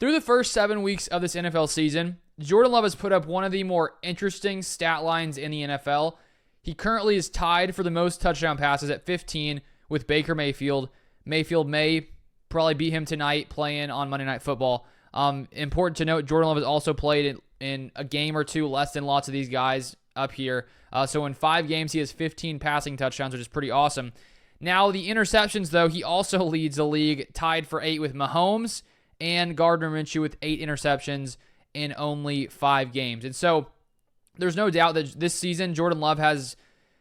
Through the first 7 weeks of this NFL season, Jordan Love has put up one of the more interesting stat lines in the NFL. He currently is tied for the most touchdown passes at 15 with Baker Mayfield. Mayfield may probably beat him tonight playing on Monday Night Football. Important to note, Jordan Love has also played in a game or two less than lots of these guys up here. So in 5 games, he has 15 passing touchdowns, which is pretty awesome. Now, the interceptions, though, he also leads the league, tied for 8 with Mahomes and Gardner Minshew with 8 interceptions in only 5 games. And so there's no doubt that this season, Jordan Love has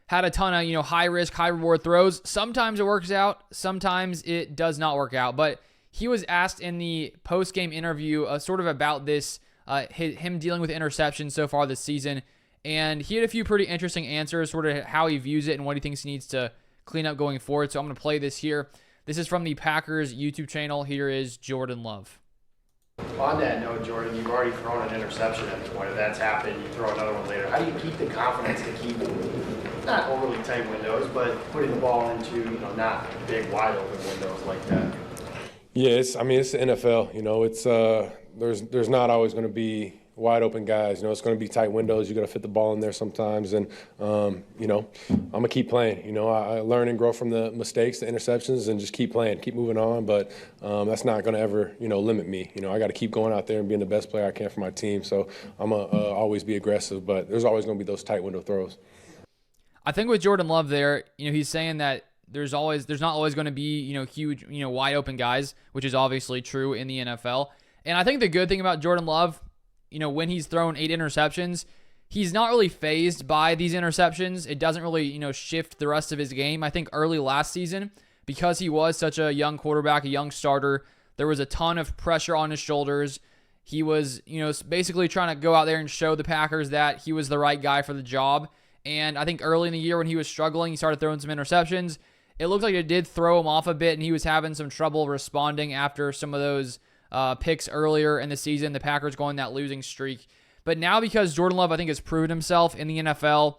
had a ton of, high-risk, high-reward throws. Sometimes it works out. Sometimes it does not work out. But he was asked in the post-game interview sort of about this, him dealing with interceptions so far this season. And he had a few pretty interesting answers, sort of how he views it and what he thinks he needs to clean up going forward. So I'm going to play this here. This is from the Packers YouTube channel. Here is Jordan Love. On that note, Jordan, you've already thrown an interception at this point. If that's happened, you throw another one later. How do you keep the confidence to keep not overly tight windows, but putting the ball into not big, wide open windows like that? Yeah, it's the NFL. It's there's not always going to be wide open guys. It's going to be tight windows. You got to fit the ball in there sometimes, and I'm gonna keep playing. I learn and grow from the mistakes, the interceptions, and just keep playing, keep moving on. But that's not going to ever limit me. I got to keep going out there and being the best player I can for my team. So I'm gonna always be aggressive, but there's always going to be those tight window throws. I think with Jordan Love there, he's saying that there's not always going to be huge wide open guys, which is obviously true in the NFL. And I think the good thing about Jordan Love, when he's thrown 8 interceptions, he's not really fazed by these interceptions. It doesn't really, shift the rest of his game. I think early last season, because he was such a young quarterback, a young starter, there was a ton of pressure on his shoulders. He was, basically trying to go out there and show the Packers that he was the right guy for the job. And I think early in the year when he was struggling, he started throwing some interceptions. It looked like it did throw him off a bit, and he was having some trouble responding after some of those picks earlier in the season, the Packers going that losing streak. But now, because Jordan Love, I think, has proven himself in the NFL,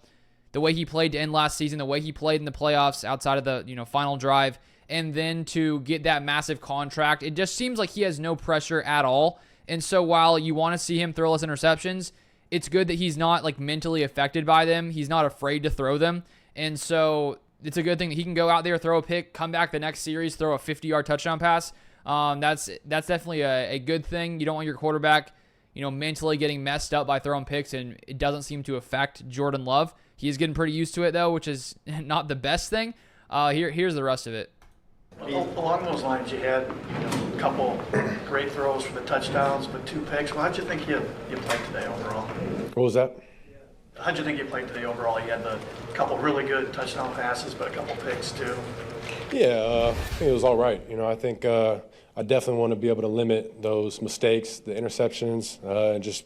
the way he played to end last season, the way he played in the playoffs outside of the final drive, and then to get that massive contract, it just seems like he has no pressure at all. And so while you want to see him throw less interceptions, it's good that he's not mentally affected by them. He's not afraid to throw them. And so it's a good thing that he can go out there, throw a pick, come back the next series, throw a 50-yard touchdown pass. That's definitely a good thing. You don't want your quarterback, mentally getting messed up by throwing picks, and it doesn't seem to affect Jordan Love. He is getting pretty used to it, though, which is not the best thing. Here's the rest of it. Along those lines, you had a couple great throws for the touchdowns, but 2 picks. Well, how'd you think you played today overall? What was that? How'd you think you played today overall? You had a couple really good touchdown passes, but a couple picks too. Yeah, I think it was all right. I think I definitely want to be able to limit those mistakes, the interceptions, and just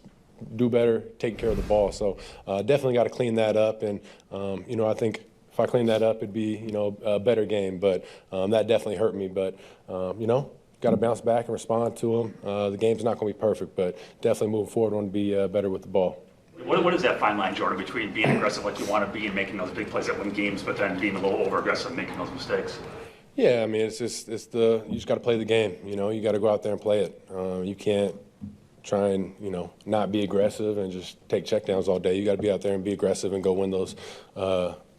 do better taking care of the ball. So definitely got to clean that up. And, I think if I clean that up, it'd be, a better game. But that definitely hurt me. But, got to bounce back and respond to them. The game's not going to be perfect, but definitely moving forward, I want to be better with the ball. What is that fine line, Jordan, between being aggressive like you want to be and making those big plays that win games, but then being a little over-aggressive and making those mistakes? Yeah, you just got to play the game. You got to go out there and play it. You can't try and not be aggressive and just take checkdowns all day. You got to be out there and be aggressive and go win those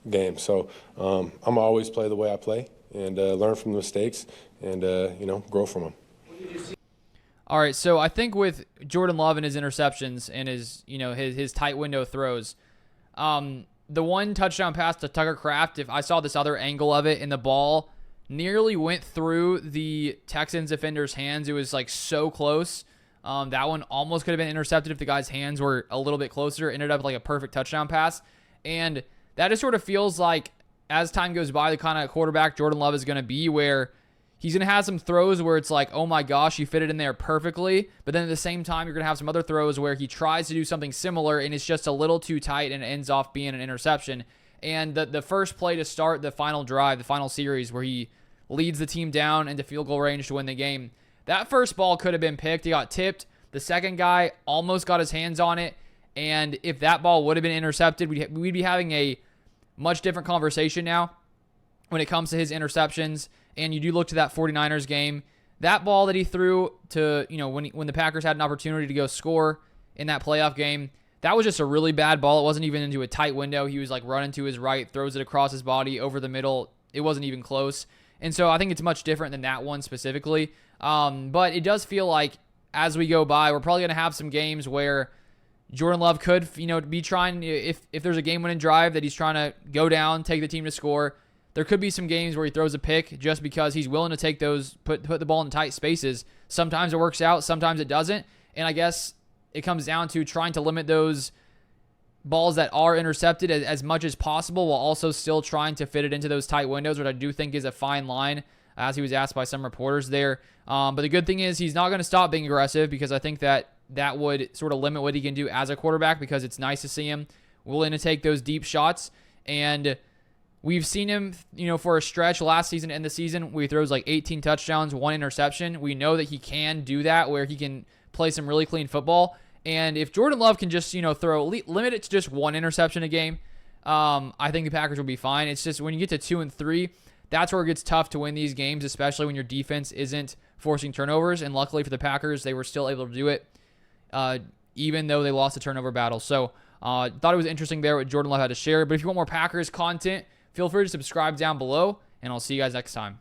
games. So I'm gonna always play the way I play and learn from the mistakes and grow from them. All right, so I think with Jordan Love and his interceptions and his tight window throws, the one touchdown pass to Tucker Kraft, if I saw this other angle of it, and the ball nearly went through the Texans defender's hands. It was so close. That one almost could have been intercepted if the guy's hands were a little bit closer. It ended up like a perfect touchdown pass. And that just sort of feels like as time goes by, the kind of quarterback Jordan Love is going to be, where he's going to have some throws where it's like, oh my gosh, you fit it in there perfectly. But then at the same time, you're going to have some other throws where he tries to do something similar and it's just a little too tight and it ends off being an interception. And the first play to start the final drive, the final series, where he leads the team down into field goal range to win the game, that first ball could have been picked. He got tipped. The second guy almost got his hands on it. And if that ball would have been intercepted, we'd be having a much different conversation now when it comes to his interceptions. And you do look to that 49ers game. that ball that he threw to, when the Packers had an opportunity to go score in that playoff game, that was just a really bad ball. It wasn't even into a tight window. He was like running to his right, throws it across his body over the middle. It wasn't even close. And so I think it's much different than that one specifically. But it does feel like as we go by, we're probably going to have some games where Jordan Love could, be trying, if there's a game-winning drive that he's trying to go down, take the team to score, there could be some games where he throws a pick just because he's willing to take those, put the ball in tight spaces. Sometimes it works out, sometimes it doesn't. And I guess it comes down to trying to limit those balls that are intercepted as much as possible while also still trying to fit it into those tight windows, which I do think is a fine line, as he was asked by some reporters there. But the good thing is he's not going to stop being aggressive, because I think that would sort of limit what he can do as a quarterback, because it's nice to see him willing to take those deep shots. And we've seen him, for a stretch last season and the season where he throws like 18 touchdowns, 1 interception. We know that he can do that, where he can play some really clean football. And if Jordan Love can just, limit it to just 1 interception a game, I think the Packers will be fine. It's just when you get to 2 and 3, that's where it gets tough to win these games, especially when your defense isn't forcing turnovers. And luckily for the Packers, they were still able to do it, even though they lost the turnover battle. So thought it was interesting there what Jordan Love had to share. But if you want more Packers content, feel free to subscribe down below, and I'll see you guys next time.